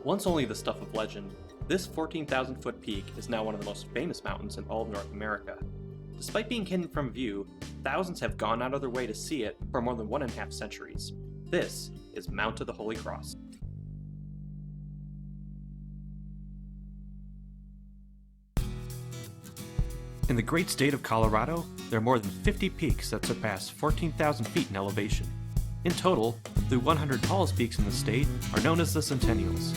Once only the stuff of legend, this 14,000-foot peak is now one of the most famous mountains in all of North America. Despite being hidden from view, thousands have gone out of their way to see it for more than 1.5 centuries. This is Mount of the Holy Cross. In the great state of Colorado, there are more than 50 peaks that surpass 14,000 feet in elevation. In total, the 100 tallest peaks in the state are known as the Centennials.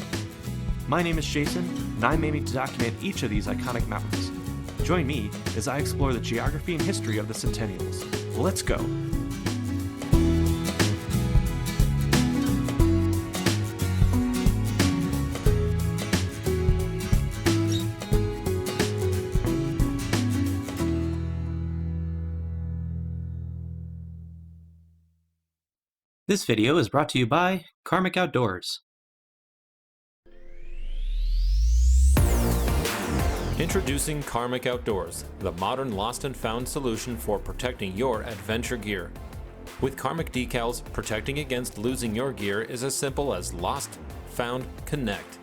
My name is Jason, and I'm aiming to document each of these iconic mountains. Join me as I explore the geography and history of the Centennials. Let's go! This video is brought to you by Karmic Outdoors. Introducing Karmic Outdoors, the modern lost and found solution for protecting your adventure gear. With Karmic decals, protecting against losing your gear is as simple as Lost, Found, Connect.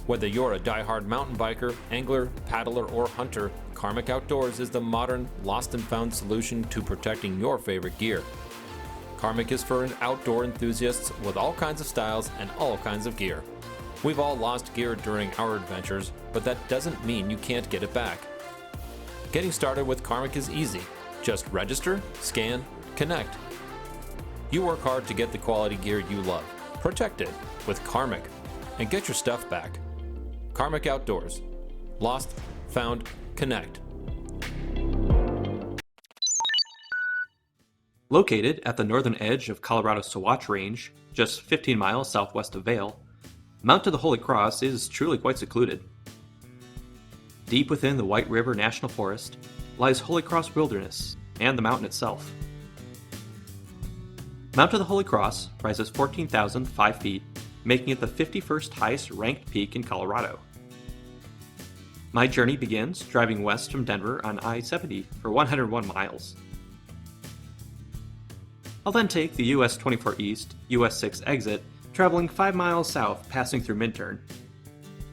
Whether you're a die-hard mountain biker, angler, paddler, or hunter, Karmic Outdoors is the modern lost and found solution to protecting your favorite gear. Karmic is for outdoor enthusiasts with all kinds of styles and all kinds of gear. We've all lost gear during our adventures, but that doesn't mean you can't get it back. Getting started with Karmic is easy. Just register, scan, connect. You work hard to get the quality gear you love. Protect it with Karmic and get your stuff back. Karmic Outdoors. Lost, Found, Connect. Located at the northern edge of Colorado's Sawatch Range, just 15 miles southwest of Vail, Mount of the Holy Cross is truly quite secluded. Deep within the White River National Forest lies Holy Cross Wilderness and the mountain itself. Mount of the Holy Cross rises 14,005 feet, making it the 51st highest ranked peak in Colorado. My journey begins driving west from Denver on I-70 for 101 miles. I'll then take the US 24 East, US 6 exit, traveling 5 miles south, passing through Minturn.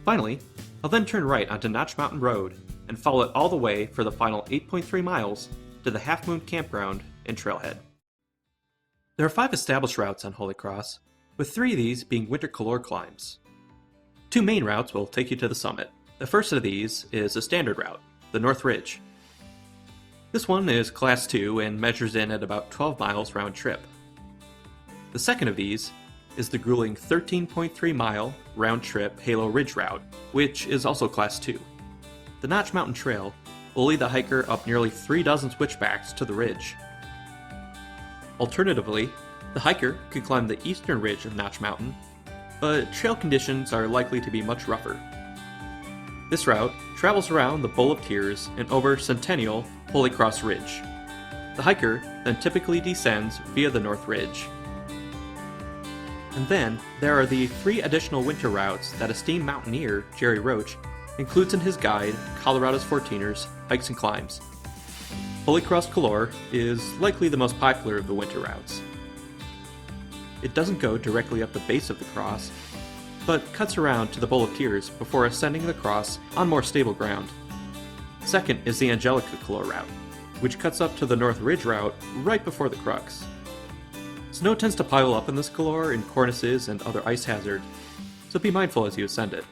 Finally, I'll then turn right onto Notch Mountain Road and follow it all the way for the final 8.3 miles to the Half Moon Campground and Trailhead. There are 5 established routes on Holy Cross, with 3 of these being winter calor climbs. 2 main routes will take you to the summit. The first of these is a standard route, the North Ridge. This one is Class 2 and measures in at about 12 miles round trip. The second of these is the grueling 13.3 mile round trip Halo Ridge route, which is also Class 2. The Notch Mountain Trail will lead the hiker up nearly 3 dozen switchbacks to the ridge. Alternatively, the hiker could climb the eastern ridge of Notch Mountain, but trail conditions are likely to be much rougher. This route travels around the Bowl of Tears and over Centennial Holy Cross Ridge. The hiker then typically descends via the North Ridge. And then there are the 3 additional winter routes that esteemed mountaineer Jerry Roach includes in his guide, Colorado's 14ers, Hikes and Climbs. Holy Cross Calor is likely the most popular of the winter routes. It doesn't go directly up the base of the cross, but cuts around to the Bowl of Tears before ascending the cross on more stable ground. Second is the Angelica Calor route, which cuts up to the North Ridge route right before the crux. Snow tends to pile up in this calor in cornices and other ice hazard, so be mindful as you ascend it.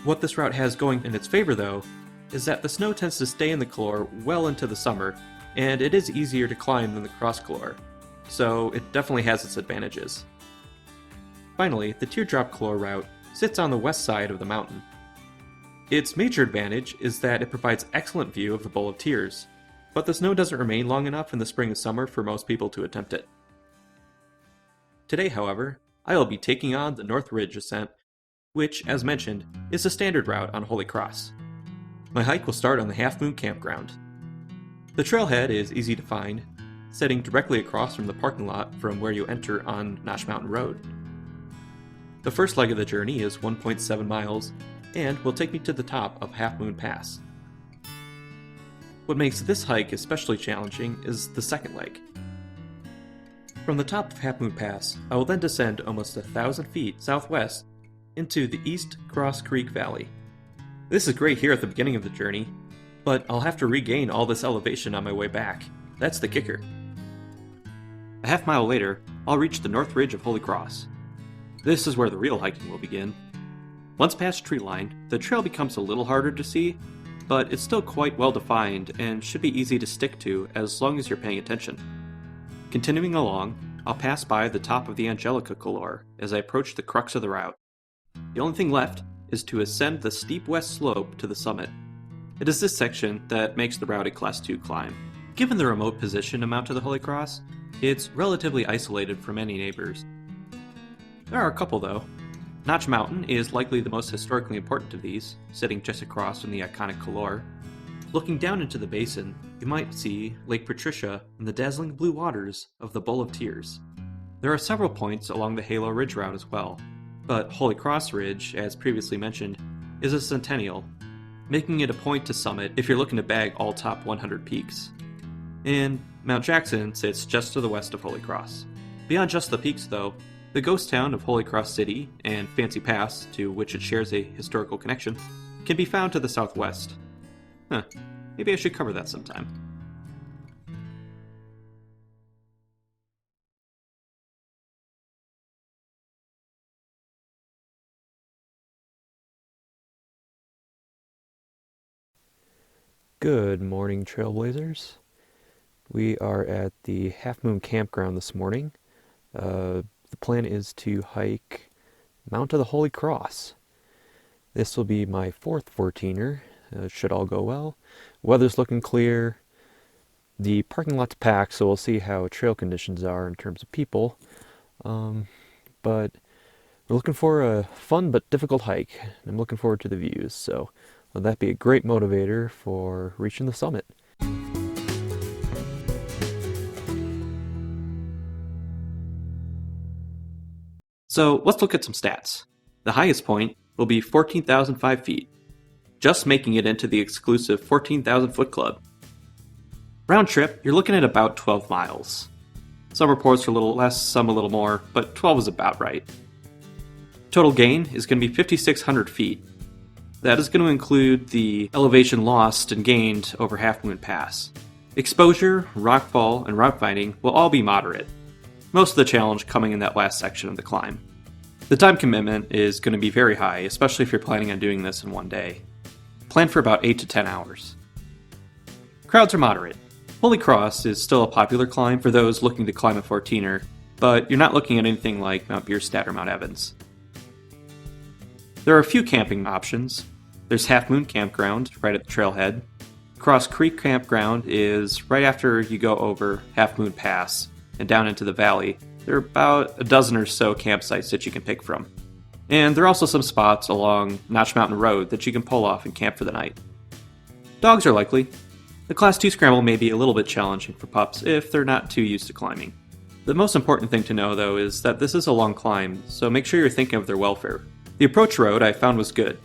What this route has going in its favor, though, is that the snow tends to stay in the calor well into the summer, and it is easier to climb than the cross calor, so it definitely has its advantages. Finally, the Teardrop Calor route sits on the west side of the mountain. Its major advantage is that it provides excellent view of the Bowl of Tears, but the snow doesn't remain long enough in the spring and summer for most people to attempt it. Today, however, I will be taking on the North Ridge ascent, which, as mentioned, is a standard route on Holy Cross. My hike will start on the Half Moon Campground. The trailhead is easy to find, sitting directly across from the parking lot from where you enter on Notch Mountain Road. The first leg of the journey is 1.7 miles and will take me to the top of Half Moon Pass. What makes this hike especially challenging is the second leg. From the top of Half Moon Pass, I will then descend almost 1,000 feet southwest into the East Cross Creek Valley. This is great here at the beginning of the journey, but I'll have to regain all this elevation on my way back. That's the kicker. A half mile later, I'll reach the north ridge of Holy Cross. This is where the real hiking will begin. Once past tree line, the trail becomes a little harder to see, but it's still quite well defined and should be easy to stick to as long as you're paying attention. Continuing along, I'll pass by the top of the Angelica Color as I approach the crux of the route. The only thing left is to ascend the steep west slope to the summit. It is this section that makes the route a Class 2 climb. Given the remote position to mount to the Holy Cross, it's relatively isolated from any neighbors. There are a couple though. Notch Mountain is likely the most historically important of these, sitting just across from the iconic Color. Looking down into the basin, you might see Lake Patricia and the dazzling blue waters of the Bowl of Tears. There are several points along the Halo Ridge route as well, but Holy Cross Ridge, as previously mentioned, is a Centennial, making it a point to summit if you're looking to bag all top 100 peaks. And Mount Jackson sits just to the west of Holy Cross. Beyond just the peaks though, the ghost town of Holy Cross City and Fancy Pass, to which it shares a historical connection, can be found to the southwest. Maybe I should cover that sometime. Good morning, Trailblazers. We are at the Half Moon Campground this morning. The plan is to hike Mount of the Holy Cross. This will be my fourth 14er. Should all go well. Weather's looking clear. The parking lot's packed, so we'll see how trail conditions are in terms of people. But we're looking for a fun but difficult hike. I'm looking forward to the views, so that'd be a great motivator for reaching the summit. So let's look at some stats. The highest point will be 14,005 feet, just making it into the exclusive 14,000 foot club. Round trip, you're looking at about 12 miles. Some reports are a little less, some a little more, but 12 is about right. Total gain is going to be 5,600 feet. That is going to include the elevation lost and gained over Half Moon Pass. Exposure, rockfall, and route finding will all be moderate. Most of the challenge coming in that last section of the climb. The time commitment is going to be very high, especially if you're planning on doing this in one day. Plan for about 8 to 10 hours. Crowds are moderate. Holy Cross is still a popular climb for those looking to climb a 14er, but you're not looking at anything like Mount Bierstadt or Mount Evans. There are a few camping options. There's Half Moon Campground right at the trailhead. Cross Creek Campground is right after you go over Half Moon Pass and down into the valley. There are about a dozen or so campsites that you can pick from. And there are also some spots along Notch Mountain Road that you can pull off and camp for the night. Dogs are likely. The Class 2 scramble may be a little bit challenging for pups if they're not too used to climbing. The most important thing to know though is that this is a long climb, so make sure you're thinking of their welfare. The approach road I found was good.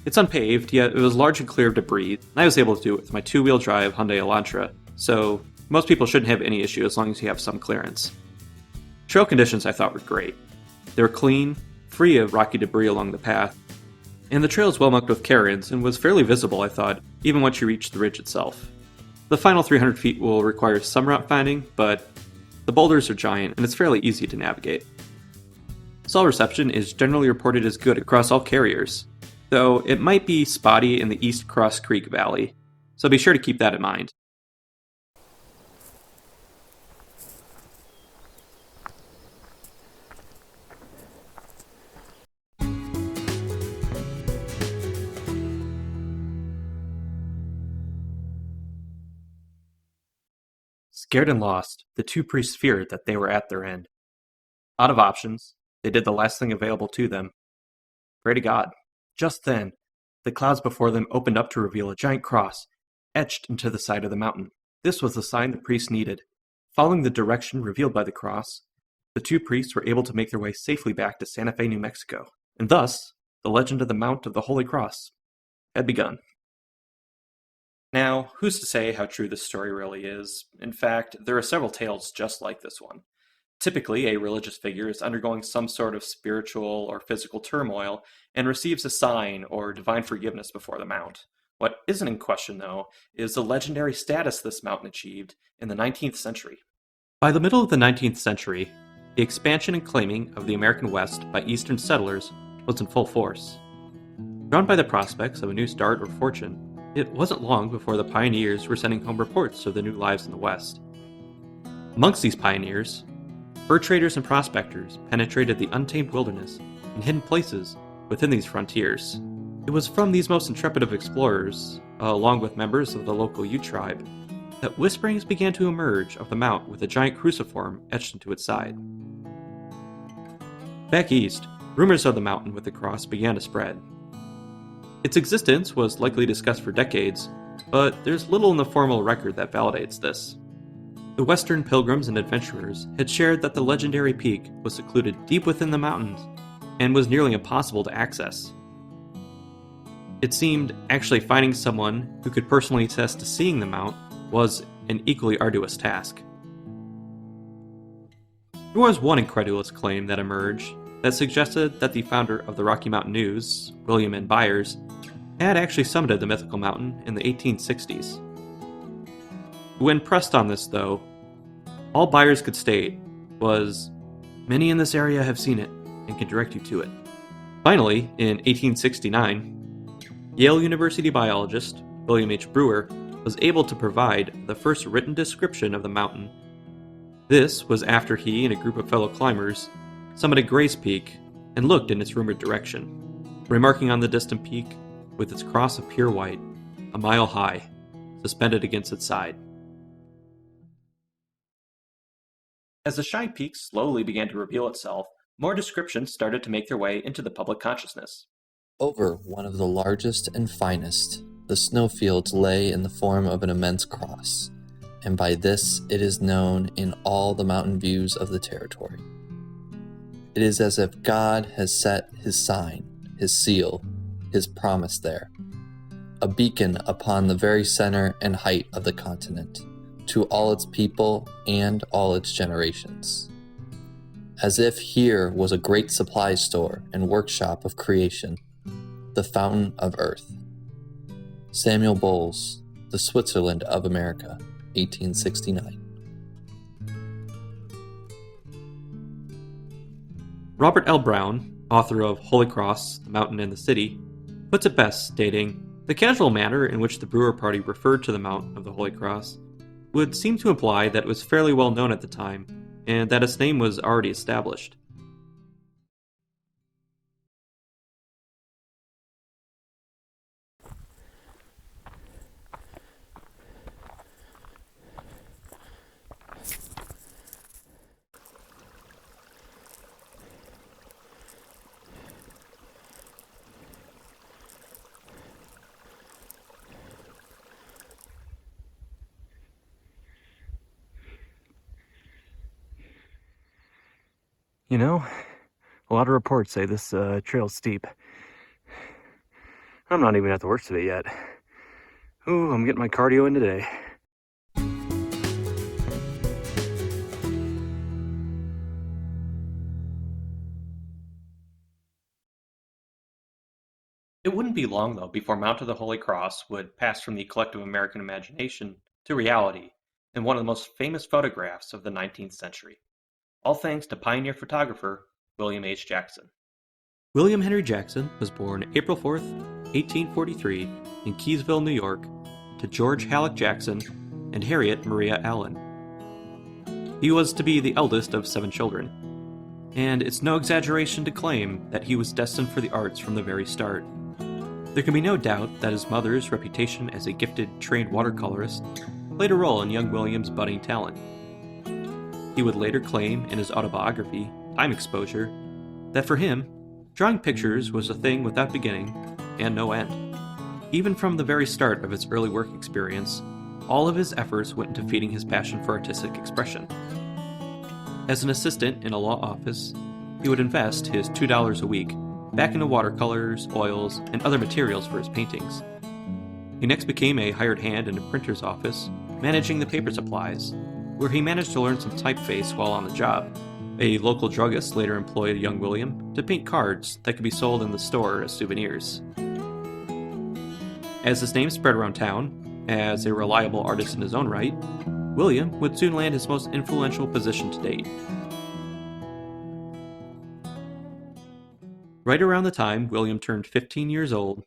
It's unpaved, yet it was large and clear of debris, and I was able to do it with my two-wheel drive Hyundai Elantra, so most people shouldn't have any issue as long as you have some clearance. Trail conditions I thought were great. They were clean, free of rocky debris along the path, and the trail is well marked with cairns and was fairly visible, I thought, even once you reached the ridge itself. The final 300 feet will require some route finding, but the boulders are giant and it's fairly easy to navigate. Cell reception is generally reported as good across all carriers, though it might be spotty in the East Cross Creek Valley, so be sure to keep that in mind. Scared and lost, the two priests feared that they were at their end. Out of options, they did the last thing available to them. Pray to God. Just then, the clouds before them opened up to reveal a giant cross, etched into the side of the mountain. This was the sign the priests needed. Following the direction revealed by the cross, the two priests were able to make their way safely back to Santa Fe, New Mexico, and thus, the legend of the Mount of the Holy Cross had begun. Now, who's to say how true this story really is? In fact, there are several tales just like this one. Typically, a religious figure is undergoing some sort of spiritual or physical turmoil and receives a sign or divine forgiveness before the mount. What isn't in question, though, is the legendary status this mountain achieved in the 19th century. By the middle of the 19th century, the expansion and claiming of the American West by Eastern settlers was in full force. Drawn by the prospects of a new start or fortune, it wasn't long before the pioneers were sending home reports of their new lives in the West. Amongst these pioneers, fur traders and prospectors penetrated the untamed wilderness and hidden places within these frontiers. It was from these most intrepid of explorers, along with members of the local Ute tribe, that whisperings began to emerge of the mount with a giant cruciform etched into its side. Back east, rumors of the mountain with the cross began to spread. Its existence was likely discussed for decades, but there's little in the formal record that validates this. The Western pilgrims and adventurers had shared that the legendary peak was secluded deep within the mountains and was nearly impossible to access. It seemed actually finding someone who could personally attest to seeing the mount was an equally arduous task. There was one incredulous claim that emerged that suggested that the founder of the Rocky Mountain News, William N. Byers, had actually summited the mythical mountain in the 1860s. When pressed on this, though, all Byers could state was, "Many in this area have seen it and can direct you to it." Finally, in 1869, Yale University biologist William H. Brewer was able to provide the first written description of the mountain. This was after he and a group of fellow climbers summited Gray's Peak and looked in its rumored direction, remarking on the distant peak with its cross of pure white, a mile high, suspended against its side. As the Shine Peak slowly began to reveal itself, more descriptions started to make their way into the public consciousness. Over one of the largest and finest, the snowfields lay in the form of an immense cross, and by this it is known in all the mountain views of the territory. It is as if God has set his sign, his seal, his promise there, a beacon upon the very center and height of the continent, to all its people and all its generations. As if here was a great supply store and workshop of creation, the fountain of earth. Samuel Bowles, The Switzerland of America, 1869. Robert L. Brown, author of Holy Cross, The Mountain and the City, puts it best, stating, "The casual manner in which the Brewer party referred to the Mount of the Holy Cross would seem to imply that it was fairly well known at the time, and that its name was already established." You know, a lot of reports say this trail's steep. I'm not even at the worst of it yet. Ooh, I'm getting my cardio in today. It wouldn't be long, though, before Mount of the Holy Cross would pass from the collective American imagination to reality in one of the most famous photographs of the 19th century, all thanks to pioneer photographer William H. Jackson. William Henry Jackson was born April 4th, 1843, in Keysville, New York, to George Halleck Jackson and Harriet Maria Allen. He was to be the eldest of 7 children, and it's no exaggeration to claim that he was destined for the arts from the very start. There can be no doubt that his mother's reputation as a gifted, trained watercolorist played a role in young William's budding talent. He would later claim in his autobiography, Time Exposure, that for him, drawing pictures was a thing without beginning and no end. Even from the very start of his early work experience, all of his efforts went into feeding his passion for artistic expression. As an assistant in a law office, he would invest his $2 a week back into watercolors, oils, and other materials for his paintings. He next became a hired hand in a printer's office, managing the paper supplies, where he managed to learn some typeface while on the job, A local druggist later employed young William to paint cards that could be sold in the store as souvenirs. As his name spread around town, as a reliable artist in his own right, William would soon land his most influential position to date. Right around the time William turned 15 years old,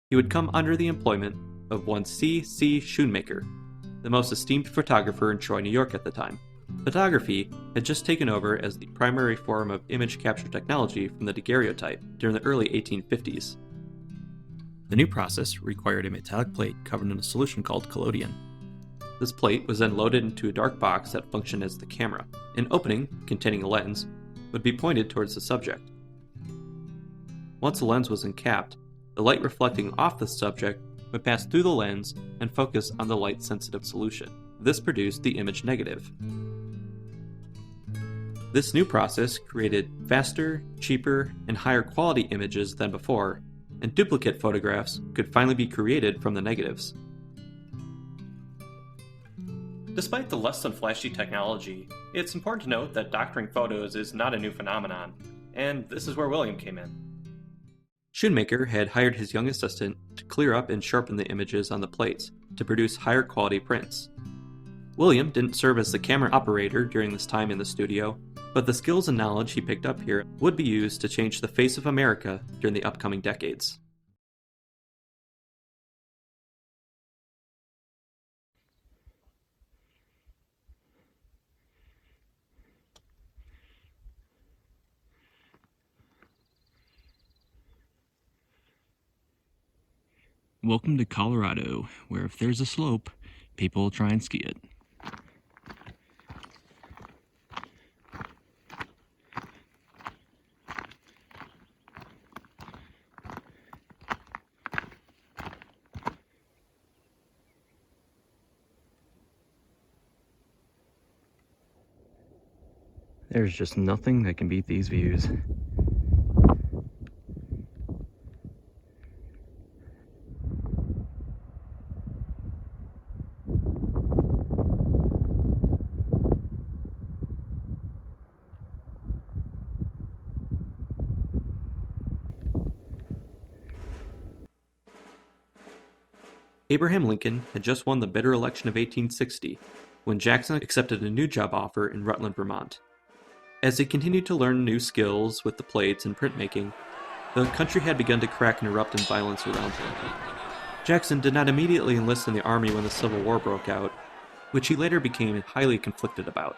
he would come under the employment of one C.C. Schoonmaker, the most esteemed photographer in Troy, New York at the time. Photography had just taken over as the primary form of image capture technology from the daguerreotype during the early 1850s. The new process required a metallic plate covered in a solution called collodion. This plate was then loaded into a dark box that functioned as the camera. An opening, containing a lens, would be pointed towards the subject. Once the lens was encapped, the light reflecting off the subject would pass through the lens and focus on the light-sensitive solution. This produced the image negative. This new process created faster, cheaper, and higher quality images than before, and duplicate photographs could finally be created from the negatives. Despite the less than flashy technology, it's important to note that doctoring photos is not a new phenomenon, and this is where William came in. Schoonmaker had hired his young assistant to clear up and sharpen the images on the plates to produce higher quality prints. William didn't serve as the camera operator during this time in the studio, but the skills and knowledge he picked up here would be used to change the face of America during the upcoming decades. Welcome to Colorado, where if there's a slope, people will try and ski it. There's just nothing that can beat these views. Abraham Lincoln had just won the bitter election of 1860 when Jackson accepted a new job offer in Rutland, Vermont. As he continued to learn new skills with the plates and printmaking, the country had begun to crack and erupt in violence around him. Jackson did not immediately enlist in the army when the Civil War broke out, which he later became highly conflicted about.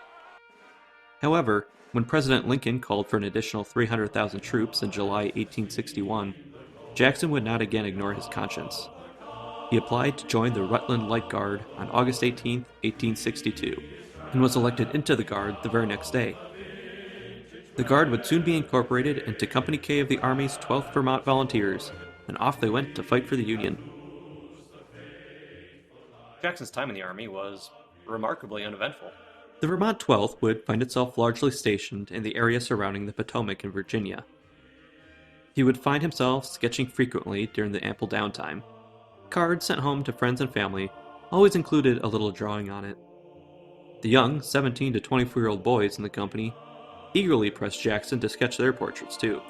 However, when President Lincoln called for an additional 300,000 troops in July 1861, Jackson would not again ignore his conscience. He applied to join the Rutland Light Guard on August 18, 1862, and was elected into the Guard the very next day. The Guard would soon be incorporated into Company K of the Army's 12th Vermont Volunteers, and off they went to fight for the Union. Jackson's time in the Army was remarkably uneventful. The Vermont 12th would find itself largely stationed in the area surrounding the Potomac in Virginia. He would find himself sketching frequently during the ample downtime. Cards sent home to friends and family always included a little drawing on it. The young 17 to 24-year-old boys in the company eagerly pressed Jackson to sketch their portraits too.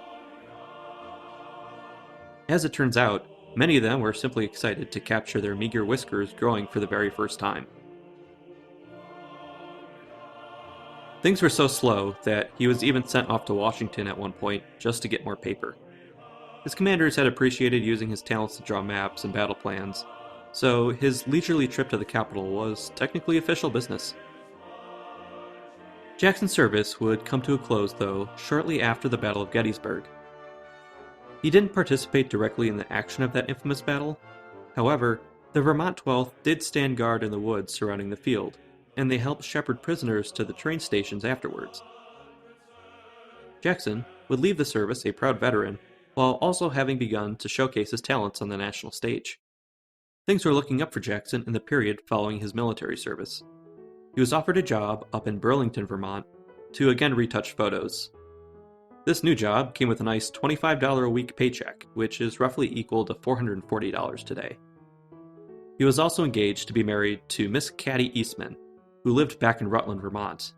As it turns out, many of them were simply excited to capture their meager whiskers growing for the very first time. Things were so slow that he was even sent off to Washington at one point just to get more paper. His commanders had appreciated using his talents to draw maps and battle plans, so his leisurely trip to the capital was technically official business. Jackson's service would come to a close, though, shortly after the Battle of Gettysburg. He didn't participate directly in the action of that infamous battle. However, the Vermont 12th did stand guard in the woods surrounding the field, and they helped shepherd prisoners to the train stations afterwards. Jackson would leave the service a proud veteran, while also having begun to showcase his talents on the national stage. Things were looking up for Jackson in the period following his military service. He was offered a job up in Burlington, Vermont, to again retouch photos. This new job came with a nice $25 a week paycheck, which is roughly equal to $440 today. He was also engaged to be married to Miss Caddy Eastman, who lived back in Rutland, Vermont.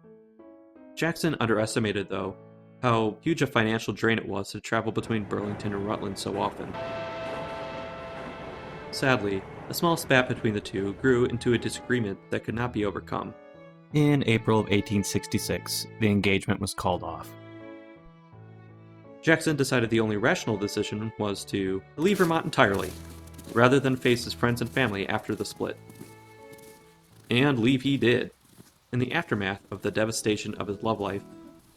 Jackson underestimated, though, how huge a financial drain it was to travel between Burlington and Rutland so often. Sadly, a small spat between the two grew into a disagreement that could not be overcome. In April of 1866, the engagement was called off. Jackson decided the only rational decision was to leave Vermont entirely, rather than face his friends and family after the split. And leave he did. In the aftermath of the devastation of his love life,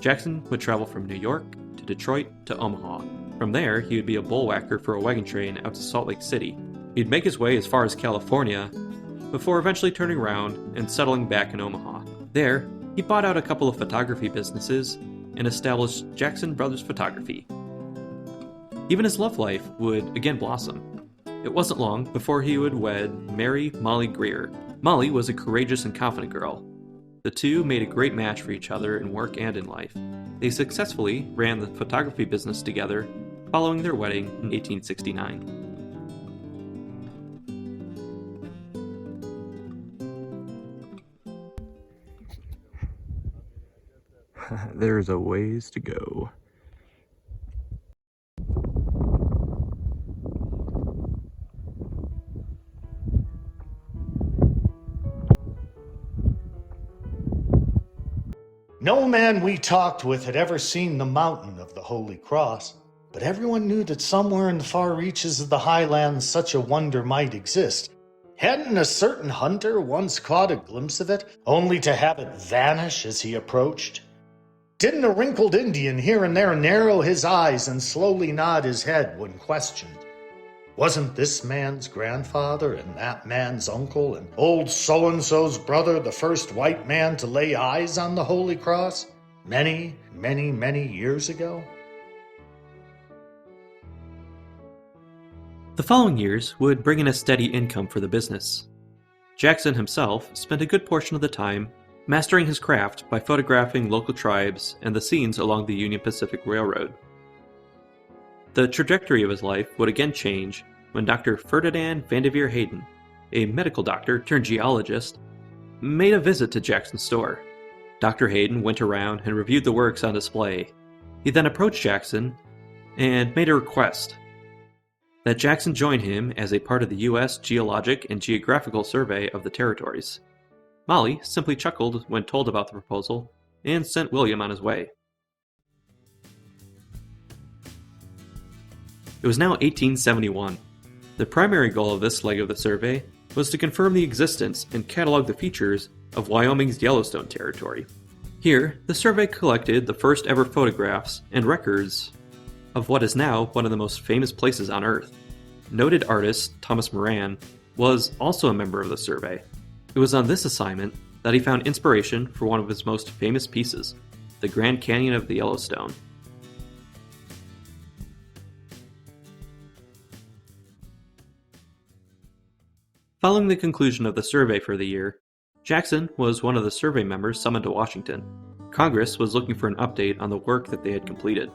Jackson would travel from New York to Detroit to Omaha. From there, he would be a bullwhacker for a wagon train out to Salt Lake City. He'd make his way as far as California, before eventually turning around and settling back in Omaha. There, he bought out a couple of photography businesses and established Jackson Brothers Photography. Even his love life would again blossom. It wasn't long before he would wed Mary Molly Greer. Molly was a courageous and confident girl. The two made a great match for each other in work and in life. They successfully ran the photography business together following their wedding in 1869. There's a ways to go. No man we talked with had ever seen the mountain of the Holy Cross, but everyone knew that somewhere in the far reaches of the highlands such a wonder might exist. Hadn't a certain hunter once caught a glimpse of it, only to have it vanish as he approached? Didn't a wrinkled Indian here and there narrow his eyes and slowly nod his head when questioned? Wasn't this man's grandfather and that man's uncle and old so-and-so's brother the first white man to lay eyes on the Holy Cross many, many, many years ago? The following years would bring in a steady income for the business. Jackson himself spent a good portion of the time mastering his craft by photographing local tribes and the scenes along the Union Pacific Railroad. The trajectory of his life would again change when Dr. Ferdinand Vanderveer Hayden, a medical doctor turned geologist, made a visit to Jackson's store. Dr. Hayden went around and reviewed the works on display. He then approached Jackson and made a request that Jackson join him as a part of the U.S. Geologic and Geographical Survey of the Territories. Molly simply chuckled when told about the proposal and sent William on his way. It was now 1871. The primary goal of this leg of the survey was to confirm the existence and catalog the features of Wyoming's Yellowstone Territory. Here, the survey collected the first ever photographs and records of what is now one of the most famous places on Earth. Noted artist Thomas Moran was also a member of the survey. It was on this assignment that he found inspiration for one of his most famous pieces, the Grand Canyon of the Yellowstone. Following the conclusion of the survey for the year, Jackson was one of the survey members summoned to Washington. Congress was looking for an update on the work that they had completed.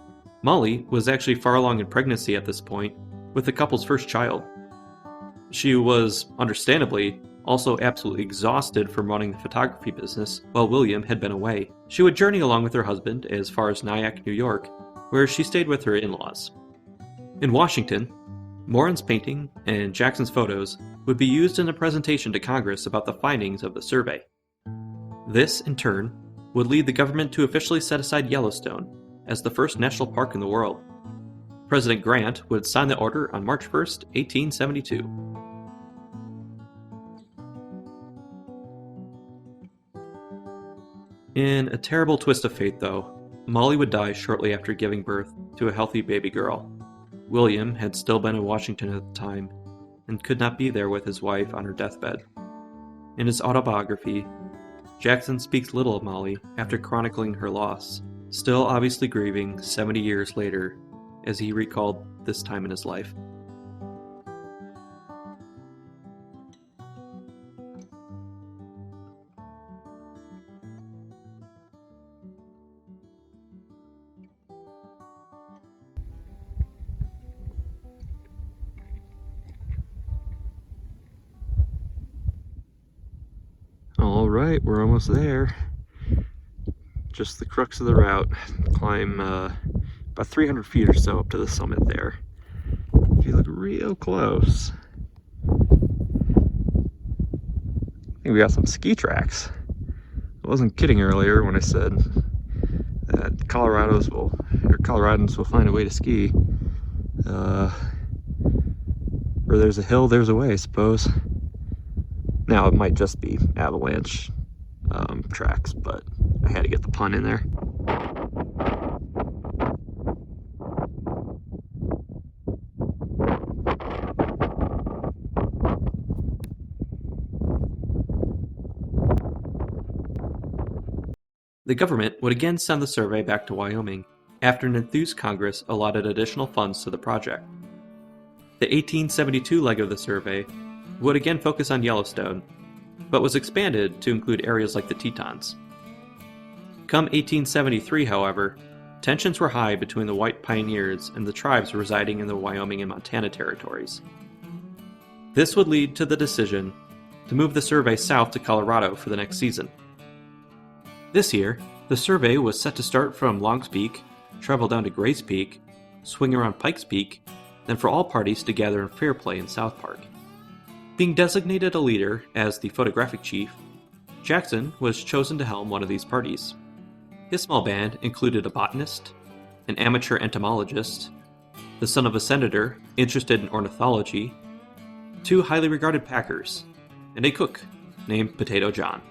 Molly was actually far along in pregnancy at this point, with the couple's first child. She was, understandably, also absolutely exhausted from running the photography business while William had been away. She would journey along with her husband as far as Nyack, New York, where she stayed with her in-laws. In Washington, Moran's painting and Jackson's photos would be used in a presentation to Congress about the findings of the survey. This, in turn, would lead the government to officially set aside Yellowstone as the first national park in the world. President Grant would sign the order on March 1st, 1872. In a terrible twist of fate, though, Molly would die shortly after giving birth to a healthy baby girl. William had still been in Washington at the time and could not be there with his wife on her deathbed. In his autobiography, Jackson speaks little of Molly after chronicling her loss, still obviously grieving 70 years later as he recalled this time in his life. All right, we're almost there. just the crux of the route. Climb about 300 feet or so up to the summit there. If you look real close, I think we got some ski tracks. I wasn't kidding earlier when I said that Coloradans will find a way to ski. Where there's a hill, there's a way, I suppose. Now, it might just be avalanche tracks, but I had to get the pun in there. The government would again send the survey back to Wyoming after an enthused Congress allotted additional funds to the project. The 1872 leg of the survey would again focus on Yellowstone, but was expanded to include areas like the Tetons. Come 1873, however, tensions were high between the white pioneers and the tribes residing in the Wyoming and Montana territories. This would lead to the decision to move the survey south to Colorado for the next season. This year, the survey was set to start from Longs Peak, travel down to Gray's Peak, swing around Pikes Peak, then for all parties to gather in Fairplay in South Park. Being designated a leader as the photographic chief, Jackson was chosen to helm one of these parties. His small band included a botanist, an amateur entomologist, the son of a senator interested in ornithology, 2 highly regarded packers, and a cook named Potato John.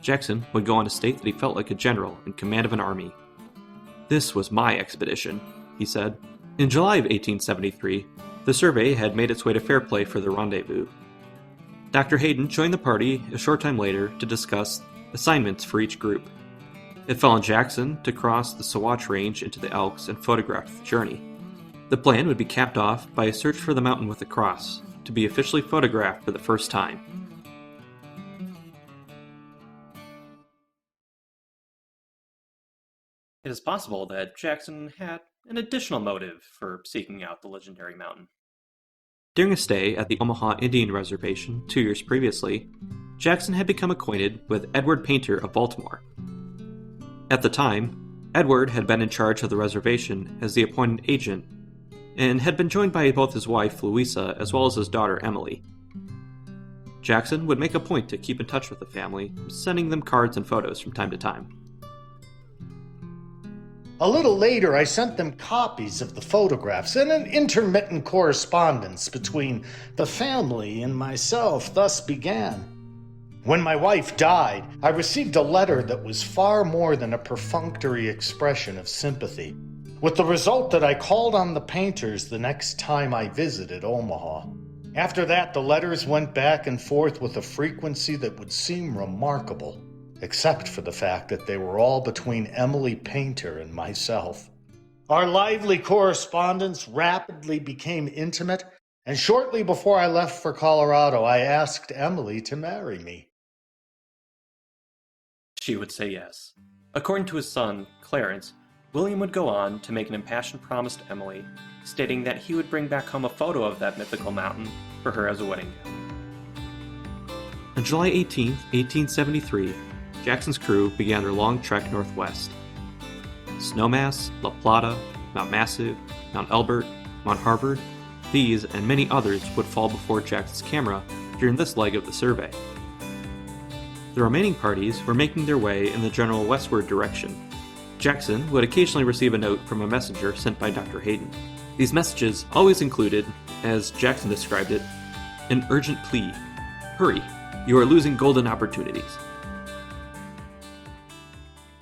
Jackson would go on to state that he felt like a general in command of an army. "This was my expedition," he said. In July of 1873, the survey had made its way to Fairplay for the rendezvous. Dr. Hayden joined the party a short time later to discuss assignments for each group. It fell on Jackson to cross the Sawatch Range into the Elks and photograph the journey. The plan would be capped off by a search for the mountain with the cross, to be officially photographed for the first time. It is possible that Jackson had an additional motive for seeking out the legendary mountain. During a stay at the Omaha Indian Reservation 2 years previously, Jackson had become acquainted with Edward Painter of Baltimore. At the time, Edward had been in charge of the reservation as the appointed agent and had been joined by both his wife, Louisa, as well as his daughter, Emily. Jackson would make a point to keep in touch with the family, sending them cards and photos from time to time. A little later, I sent them copies of the photographs, and an intermittent correspondence between the family and myself thus began. When my wife died, I received a letter that was far more than a perfunctory expression of sympathy, with the result that I called on the Painters the next time I visited Omaha. After that, the letters went back and forth with a frequency that would seem remarkable, except for the fact that they were all between Emily Painter and myself. Our lively correspondence rapidly became intimate, and shortly before I left for Colorado, I asked Emily to marry me. She would say yes. According to his son, Clarence, William would go on to make an impassioned promise to Emily, stating that he would bring back home a photo of that mythical mountain for her as a wedding gift. On July 18, 1873, Jackson's crew began their long trek northwest. Snowmass, La Plata, Mount Massive, Mount Elbert, Mount Harvard, these and many others would fall before Jackson's camera during this leg of the survey. The remaining parties were making their way in the general westward direction. Jackson would occasionally receive a note from a messenger sent by Dr. Hayden. These messages always included, as Jackson described it, an urgent plea. "Hurry, you are losing golden opportunities."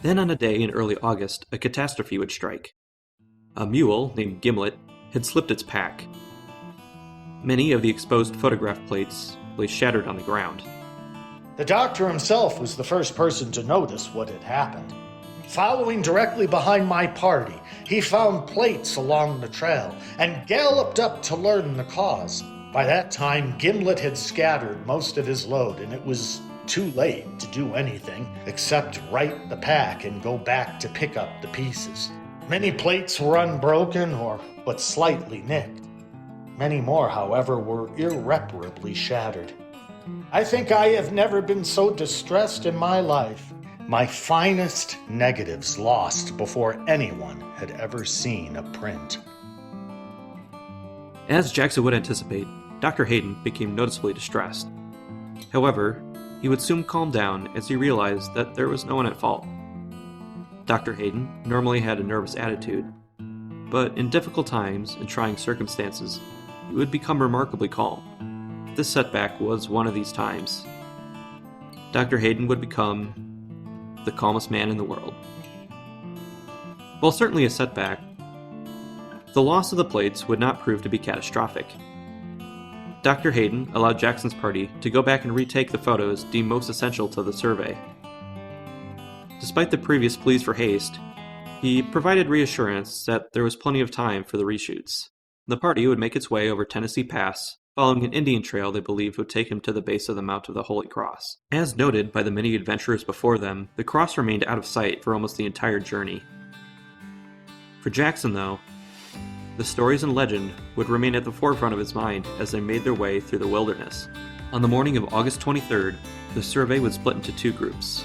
Then on a day in early August, a catastrophe would strike. A mule named Gimlet had slipped its pack. Many of the exposed photograph plates lay shattered on the ground. The doctor himself was the first person to notice what had happened. Following directly behind my party, he found plates along the trail and galloped up to learn the cause. By that time, Gimlet had scattered most of his load, and it was too late to do anything except right the pack and go back to pick up the pieces. Many plates were unbroken or but slightly nicked. Many more, however, were irreparably shattered. I think I have never been so distressed in my life. My finest negatives lost before anyone had ever seen a print. As Jackson would anticipate, Dr. Hayden became noticeably distressed. However, he would soon calm down as he realized that there was no one at fault. Dr. Hayden normally had a nervous attitude, but in difficult times and trying circumstances, he would become remarkably calm. This setback was one of these times. Dr. Hayden would become the calmest man in the world. While certainly a setback, the loss of the plates would not prove to be catastrophic. Dr. Hayden allowed Jackson's party to go back and retake the photos deemed most essential to the survey. Despite the previous pleas for haste, he provided reassurance that there was plenty of time for the reshoots. The party would make its way over Tennessee Pass, following an Indian trail they believed would take him to the base of the Mount of the Holy Cross. As noted by the many adventurers before them, the cross remained out of sight for almost the entire journey. For Jackson, though, the stories and legend would remain at the forefront of his mind as they made their way through the wilderness. On the morning of August 23rd, the survey would split into two groups.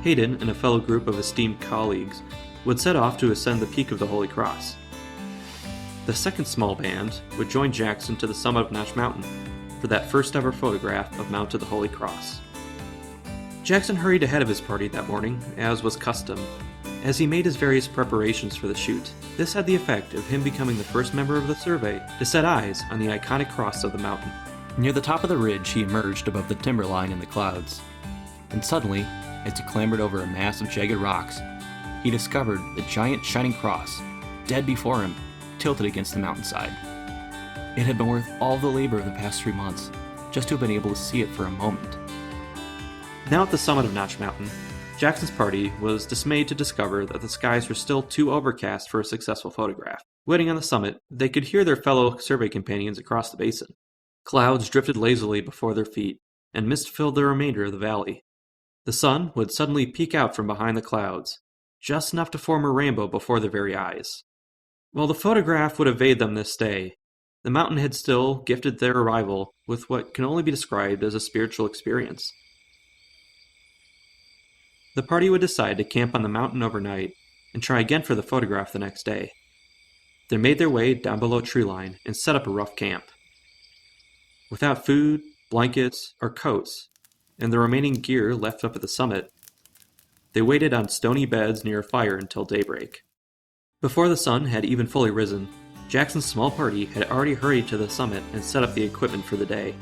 Hayden and a fellow group of esteemed colleagues would set off to ascend the peak of the Holy Cross. The second small band would join Jackson to the summit of Notch Mountain for that first ever photograph of Mount of the Holy Cross. Jackson hurried ahead of his party that morning, as was custom, as he made his various preparations for the shoot. This had the effect of him becoming the first member of the survey to set eyes on the iconic cross of the mountain. Near the top of the ridge, he emerged above the timberline in the clouds. And suddenly, as he clambered over a mass of jagged rocks, he discovered the giant shining cross, dead before him, tilted against the mountainside. It had been worth all the labor of the past 3 months, just to have been able to see it for a moment. Now at the summit of Notch Mountain, Jackson's party was dismayed to discover that the skies were still too overcast for a successful photograph. Waiting on the summit, they could hear their fellow survey companions across the basin. Clouds drifted lazily before their feet, and mist filled the remainder of the valley. The sun would suddenly peek out from behind the clouds, just enough to form a rainbow before their very eyes. While the photograph would evade them this day, the mountain had still gifted their arrival with what can only be described as a spiritual experience. The party would decide to camp on the mountain overnight and try again for the photograph the next day. They made their way down below treeline and set up a rough camp. Without food, blankets, or coats, and the remaining gear left up at the summit, they waited on stony beds near a fire until daybreak. Before the sun had even fully risen, Jackson's small party had already hurried to the summit and set up the equipment for the day.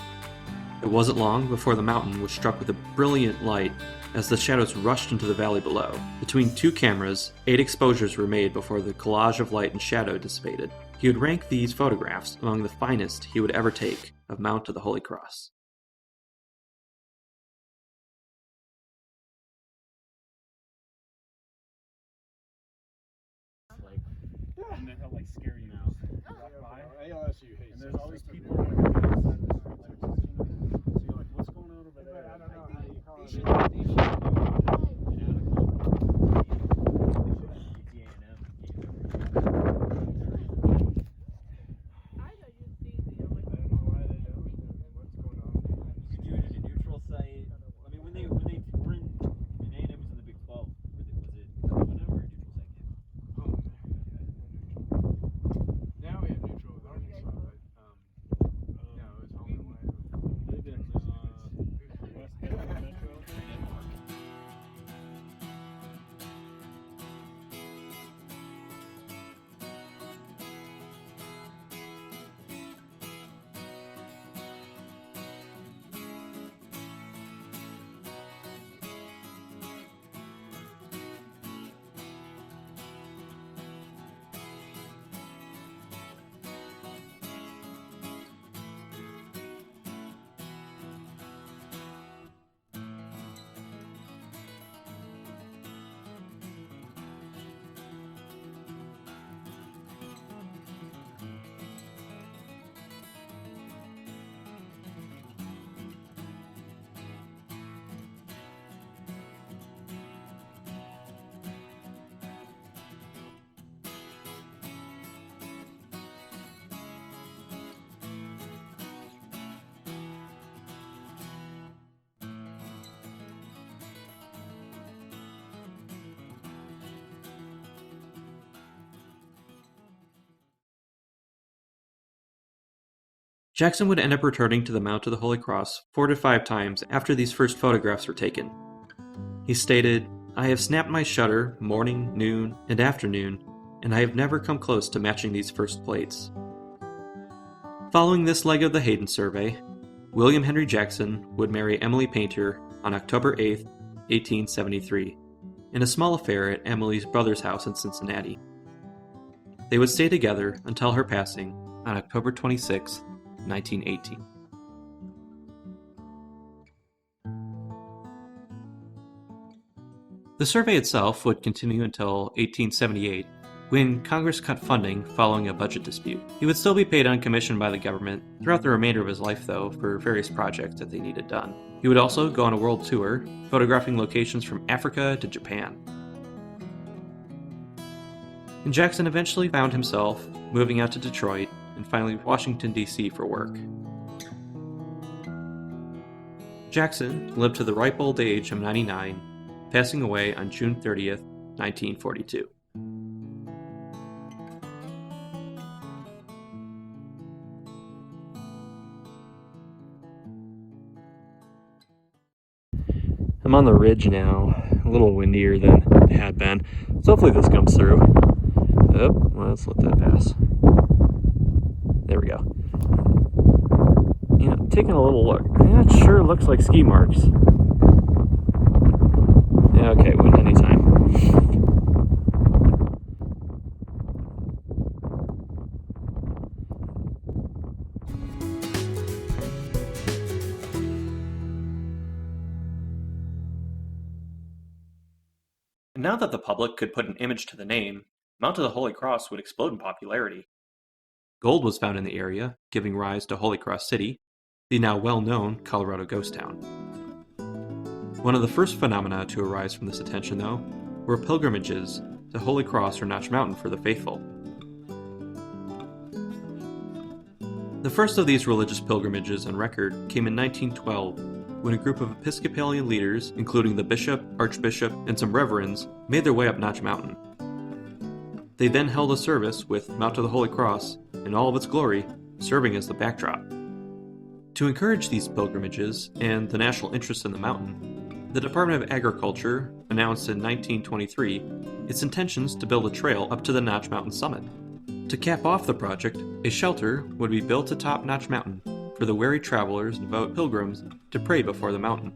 It wasn't long before the mountain was struck with a brilliant light as the shadows rushed into the valley below. Between two cameras, 8 exposures were made before the collage of light and shadow dissipated. He would rank these photographs among the finest he would ever take of Mount of the Holy Cross. And then he'll like scare you now. And there's all these people like, what's going on over there? I don't know. They should Jackson would end up returning to the Mount of the Holy Cross 4 to 5 times after these first photographs were taken. He stated, "I have snapped my shutter morning, noon, and afternoon, and I have never come close to matching these first plates." Following this leg of the Hayden survey, William Henry Jackson would marry Emily Painter on October 8, 1873, in a small affair at Emily's brother's house in Cincinnati. They would stay together until her passing on October 26, 1918. The survey itself would continue until 1878, when Congress cut funding following a budget dispute. He would still be paid on commission by the government throughout the remainder of his life, though, for various projects that they needed done. He would also go on a world tour, photographing locations from Africa to Japan. And Jackson eventually found himself moving out to Detroit and finally Washington, D.C. for work. Jackson lived to the ripe old age of 99, passing away on June 30th, 1942. I'm on the ridge now, a little windier than it had been, so hopefully this comes through. Oh, let's let that pass. There we go. You know, taking a little look, that sure looks like ski marks. Yeah, okay, wind anytime. Now that the public could put an image to the name, Mount of the Holy Cross would explode in popularity. Gold was found in the area, giving rise to Holy Cross City, the now well-known Colorado ghost town. One of the first phenomena to arise from this attention, though, were pilgrimages to Holy Cross or Notch Mountain for the faithful. The first of these religious pilgrimages on record came in 1912, when a group of Episcopalian leaders, including the bishop, archbishop, and some reverends, made their way up Notch Mountain. They then held a service with Mount of the Holy Cross, in all of its glory, serving as the backdrop. To encourage these pilgrimages and the national interest in the mountain, the Department of Agriculture announced in 1923 its intentions to build a trail up to the Notch Mountain summit. To cap off the project, a shelter would be built atop Notch Mountain for the weary travelers and devout pilgrims to pray before the mountain.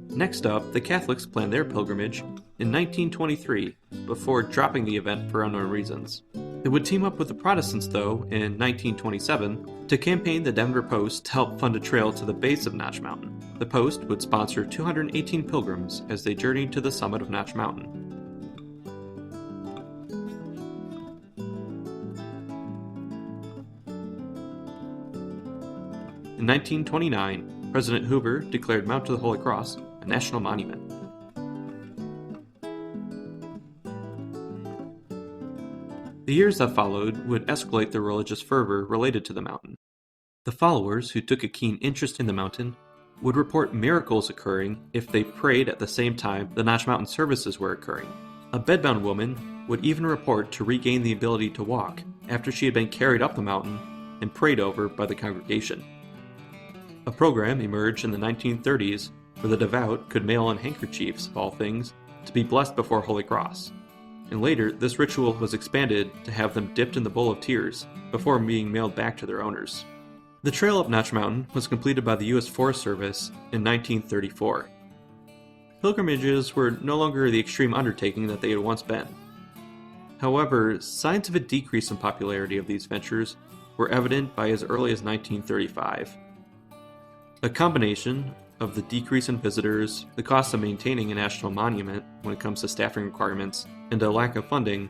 Next up, the Catholics planned their pilgrimage in 1923, before dropping the event for unknown reasons. They would team up with the Protestants, though, in 1927 to campaign the Denver Post to help fund a trail to the base of Notch Mountain. The Post would sponsor 218 pilgrims as they journeyed to the summit of Notch Mountain. In 1929, President Hoover declared Mount of the Holy Cross a national monument. The years that followed would escalate the religious fervor related to the mountain. The followers, who took a keen interest in the mountain, would report miracles occurring if they prayed at the same time the Notch Mountain services were occurring. A bedbound woman would even report to regain the ability to walk after she had been carried up the mountain and prayed over by the congregation. A program emerged in the 1930s where the devout could mail in handkerchiefs, of all things, to be blessed before Holy Cross. And later, this ritual was expanded to have them dipped in the bowl of tears before being mailed back to their owners. The trail up Notch Mountain was completed by the U.S. Forest Service in 1934. Pilgrimages were no longer the extreme undertaking that they had once been. However, signs of a decrease in popularity of these ventures were evident by as early as 1935. A combination of the decrease in visitors, the cost of maintaining a national monument when it comes to staffing requirements, and a lack of funding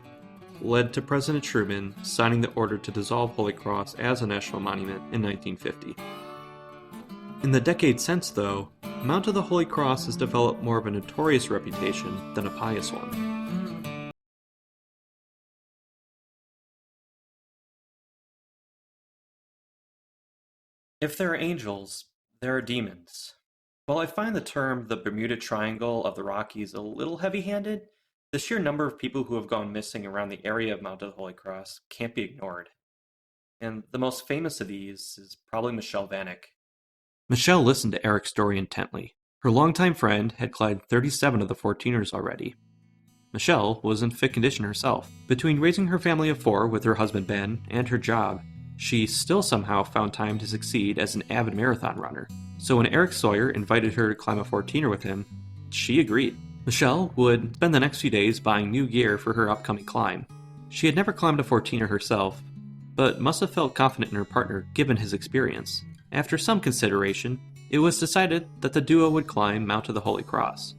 led to President Truman signing the order to dissolve Holy Cross as a national monument in 1950. In the decades since, though, Mount of the Holy Cross has developed more of a notorious reputation than a pious one. If there are angels, there are demons. While I find the term the Bermuda Triangle of the Rockies a little heavy-handed, the sheer number of people who have gone missing around the area of Mount of the Holy Cross can't be ignored. and the most famous of these is probably Michelle Vanek. Michelle listened to Eric's story intently. Her longtime friend had climbed 37 of the 14ers already. Michelle was in fit condition herself. Between raising her family of 4 with her husband Ben and her job, she still somehow found time to succeed as an avid marathon runner. So when Eric Sawyer invited her to climb a 14er with him, she agreed. Michelle would spend the next few days buying new gear for her upcoming climb. She had never climbed a 14er herself, but must have felt confident in her partner given his experience. After some consideration, it was decided that the duo would climb Mount of the Holy Cross.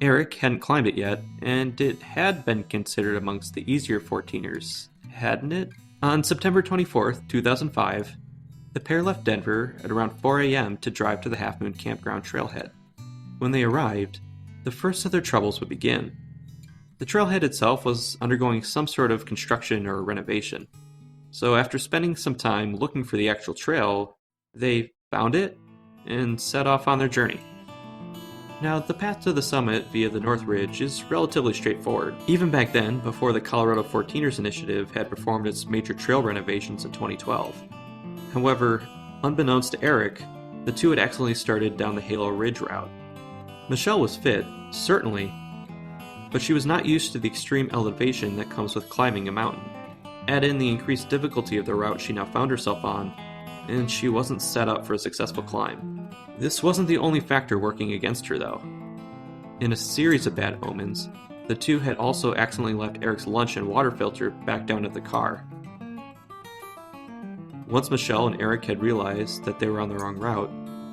Eric hadn't climbed it yet, and it had been considered amongst the easier 14ers, hadn't it? On September 24th, 2005, the pair left Denver at around 4 a.m. to drive to the Half Moon Campground trailhead. When they arrived, the first of their troubles would begin. The trailhead itself was undergoing some sort of construction or renovation, so after spending some time looking for the actual trail, they found it and set off on their journey. Now, the path to the summit via the North Ridge is relatively straightforward. Even back then, before the Colorado 14ers Initiative had performed its major trail renovations in 2012. However, unbeknownst to Eric, the two had accidentally started down the Halo Ridge route. Michelle was fit, certainly, but she was not used to the extreme elevation that comes with climbing a mountain. Add in the increased difficulty of the route she now found herself on, and she wasn't set up for a successful climb. This wasn't the only factor working against her, though. In a series of bad omens, the two had also accidentally left Eric's lunch and water filter back down at the car. Once Michelle and Eric had realized that they were on the wrong route,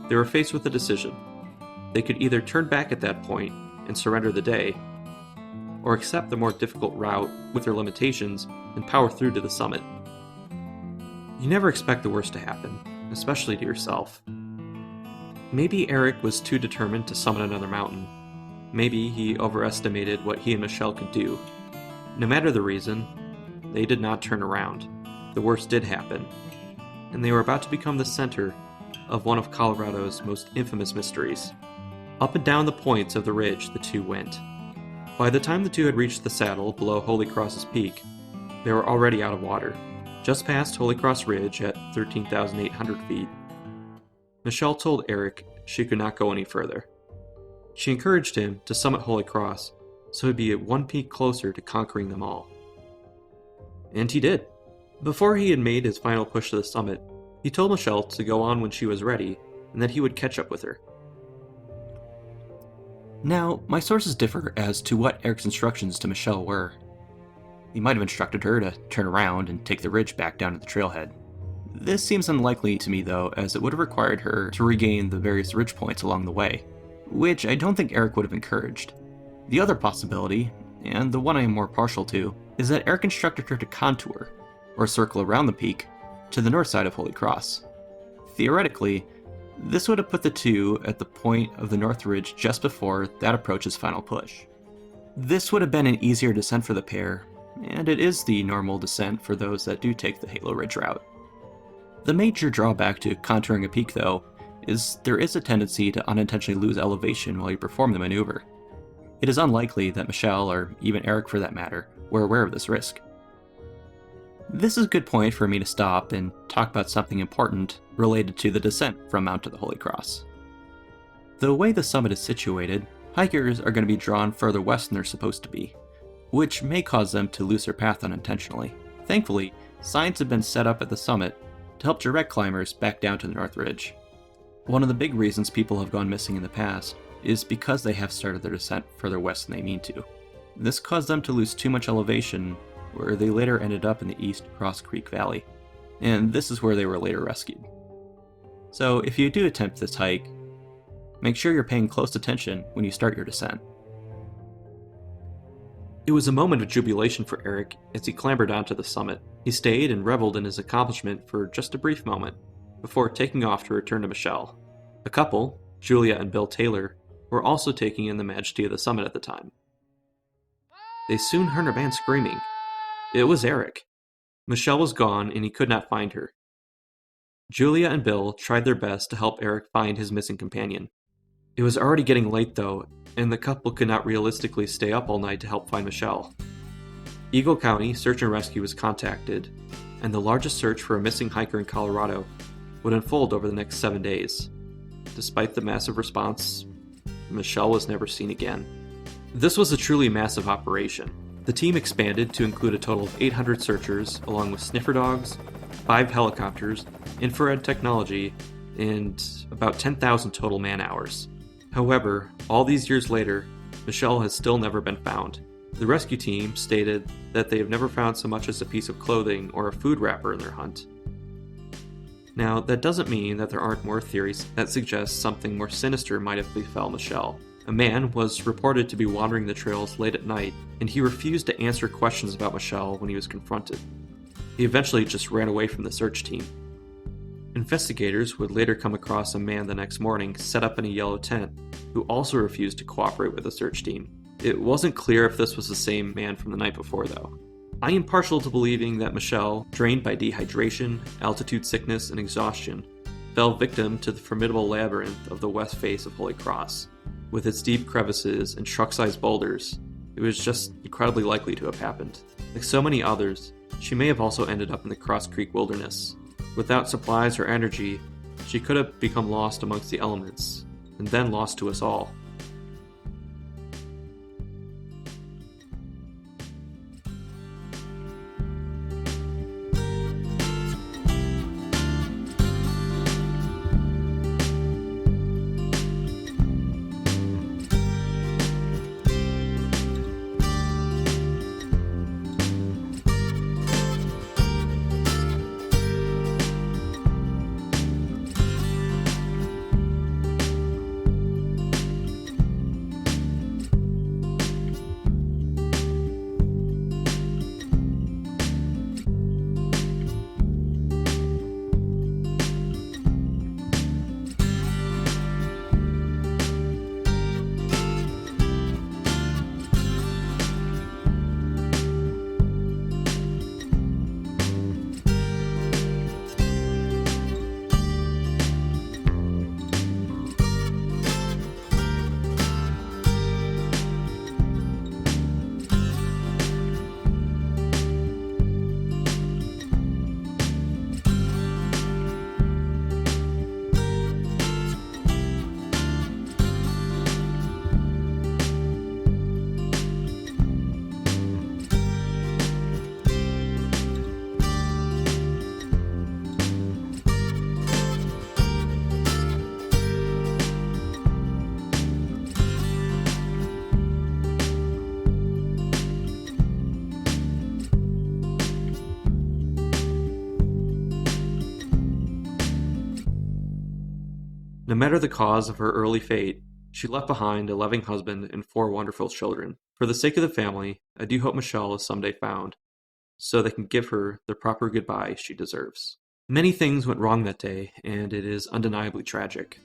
they were faced with a decision. They could either turn back at that point and surrender the day, or accept the more difficult route with their limitations and power through to the summit. You never expect the worst to happen, especially to yourself. Maybe Eric was too determined to summit another mountain. Maybe he overestimated what he and Michelle could do. No matter the reason, they did not turn around. The worst did happen, and they were about to become the center of one of Colorado's most infamous mysteries. Up and down the points of the ridge the two went. By the time the two had reached the saddle below Holy Cross's peak, they were already out of water, just past Holy Cross Ridge at 13,800 feet. Michelle told Eric she could not go any further. She encouraged him to summit Holy Cross so he'd be at one peak closer to conquering them all. And he did. Before he had made his final push to the summit, he told Michelle to go on when she was ready and that he would catch up with her. Now, my sources differ as to what Eric's instructions to Michelle were. He might have instructed her to turn around and take the ridge back down to the trailhead. This seems unlikely to me though, as it would have required her to regain the various ridge points along the way, which I don't think Eric would have encouraged. The other possibility, and the one I am more partial to, is that Eric instructed her to contour, or circle around the peak, to the north side of Holy Cross. Theoretically, this would have put the two at the point of the North Ridge just before that approaches final push. This would have been an easier descent for the pair, and it is the normal descent for those that do take the Halo Ridge route. The major drawback to contouring a peak, though, is there is a tendency to unintentionally lose elevation while you perform the maneuver. It is unlikely that Michelle, or even Eric for that matter, were aware of this risk. This is a good point for me to stop and talk about something important related to the descent from Mount to the Holy Cross. The way the summit is situated, hikers are going to be drawn further west than they're supposed to be, which may cause them to lose their path unintentionally. Thankfully, signs have been set up at the summit to help direct climbers back down to the North Ridge. One of the big reasons people have gone missing in the past is because they have started their descent further west than they mean to. This caused them to lose too much elevation, where they later ended up in the East Cross Creek Valley, and this is where they were later rescued. So if you do attempt this hike, make sure you're paying close attention when you start your descent. It was a moment of jubilation for Eric as he clambered onto the summit. He stayed and reveled in his accomplishment for just a brief moment, before taking off to return to Michelle. A couple, Julia and Bill Taylor, were also taking in the majesty of the summit at the time. They soon heard a man screaming. It was Eric. Michelle was gone and he could not find her. Julia and Bill tried their best to help Eric find his missing companion. It was already getting late though, and the couple could not realistically stay up all night to help find Michelle. Eagle County Search and Rescue was contacted, and the largest search for a missing hiker in Colorado would unfold over the next 7 days. Despite the massive response, Michelle was never seen again. This was a truly massive operation. The team expanded to include a total of 800 searchers, along with sniffer dogs, 5 helicopters, infrared technology, and about 10,000 total man-hours. However, all these years later, Michelle has still never been found. The rescue team stated that they have never found so much as a piece of clothing or a food wrapper in their hunt. Now, that doesn't mean that there aren't more theories that suggest something more sinister might have befell Michelle. A man was reported to be wandering the trails late at night, and he refused to answer questions about Michelle when he was confronted. He eventually just ran away from the search team. Investigators would later come across a man the next morning set up in a yellow tent, who also refused to cooperate with the search team. It wasn't clear if this was the same man from the night before, though. I am partial to believing that Michelle, drained by dehydration, altitude sickness, and exhaustion, fell victim to the formidable labyrinth of the west face of Holy Cross. With its deep crevices and truck-sized boulders, it was just incredibly likely to have happened. Like so many others, she may have also ended up in the Cross Creek wilderness. Without supplies or energy, she could have become lost amongst the elements, and then lost to us all. No matter the cause of her early fate, she left behind a loving husband and 4 wonderful children. For the sake of the family, I do hope Michelle is someday found, so they can give her the proper goodbye she deserves. Many things went wrong that day, and it is undeniably tragic.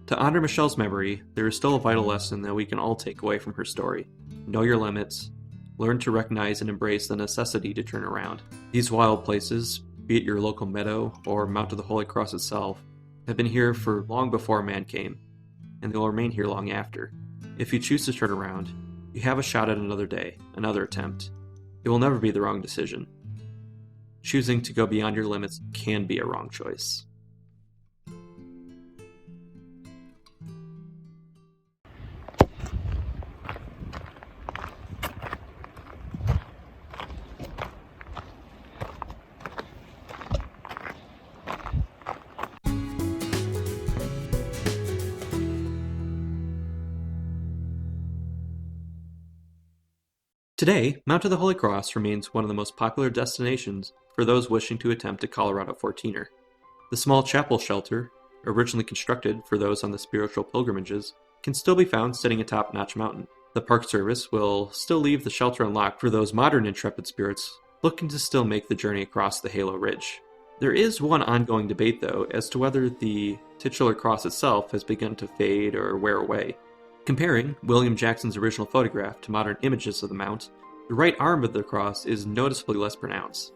To honor Michelle's memory, there is still a vital lesson that we can all take away from her story. Know your limits. Learn to recognize and embrace the necessity to turn around. These wild places, be it your local meadow or Mount of the Holy Cross itself, have been here for long before man came, and they will remain here long after. If you choose to turn around, you have a shot at another day, another attempt. It will never be the wrong decision. Choosing to go beyond your limits can be a wrong choice. Today, Mount of the Holy Cross remains one of the most popular destinations for those wishing to attempt a Colorado 14er. The small chapel shelter, originally constructed for those on the spiritual pilgrimages, can still be found sitting atop Notch Mountain. The Park Service will still leave the shelter unlocked for those modern intrepid spirits looking to still make the journey across the Halo Ridge. There is one ongoing debate, though, as to whether the titular cross itself has begun to fade or wear away. Comparing William Jackson's original photograph to modern images of the mount, the right arm of the cross is noticeably less pronounced.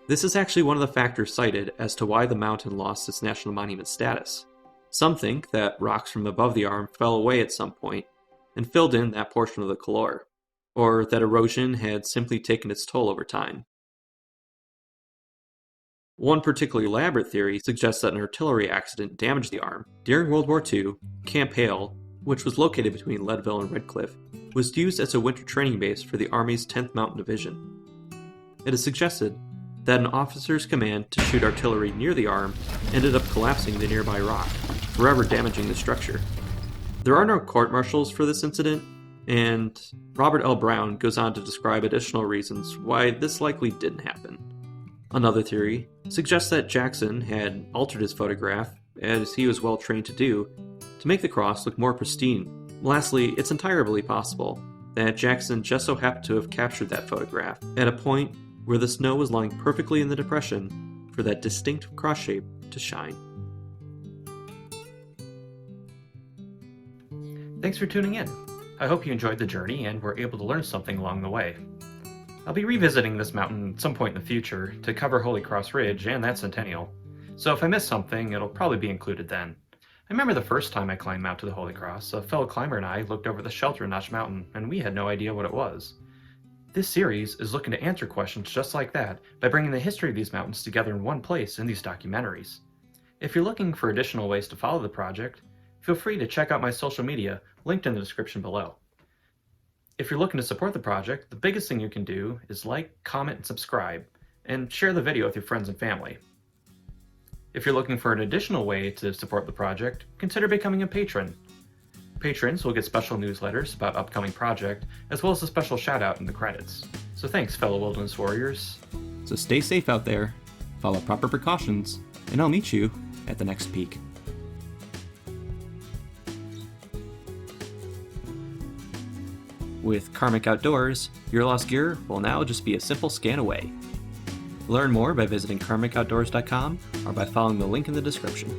This is actually one of the factors cited as to why the mountain lost its national monument status. Some think that rocks from above the arm fell away at some point and filled in that portion of the color, or that erosion had simply taken its toll over time. One particularly elaborate theory suggests that an artillery accident damaged the arm. During World War II, Camp Hale, which was located between Leadville and Redcliffe, was used as a winter training base for the Army's 10th Mountain Division. It is suggested that an officer's command to shoot artillery near the arm ended up collapsing the nearby rock, forever damaging the structure. There are no court-martials for this incident, and Robert L. Brown goes on to describe additional reasons why this likely didn't happen. Another theory suggests that Jackson had altered his photograph, as he was well trained to do, to make the cross look more pristine. Lastly, it's entirely possible that Jackson just so happened to have captured that photograph at a point where the snow was lying perfectly in the depression for that distinct cross shape to shine. Thanks for tuning in. I hope you enjoyed the journey and were able to learn something along the way. I'll be revisiting this mountain at some point in the future to cover Holy Cross Ridge and that Centennial, so if I miss something, it'll probably be included then. I remember the first time I climbed Mount to the Holy Cross, a fellow climber and I looked over the shelter in Notch Mountain, and we had no idea what it was. This series is looking to answer questions just like that by bringing the history of these mountains together in one place in these documentaries. If you're looking for additional ways to follow the project, feel free to check out my social media, linked in the description below. If you're looking to support the project, the biggest thing you can do is like, comment, and subscribe, and share the video with your friends and family. If you're looking for an additional way to support the project, consider becoming a patron. Patrons will get special newsletters about upcoming project, as well as a special shout out in the credits. So thanks, fellow wilderness warriors. So stay safe out there, follow proper precautions, and I'll meet you at the next peak. With Karmic Outdoors, your lost gear will now just be a simple scan away. Learn more by visiting karmicoutdoors.com or by following the link in the description.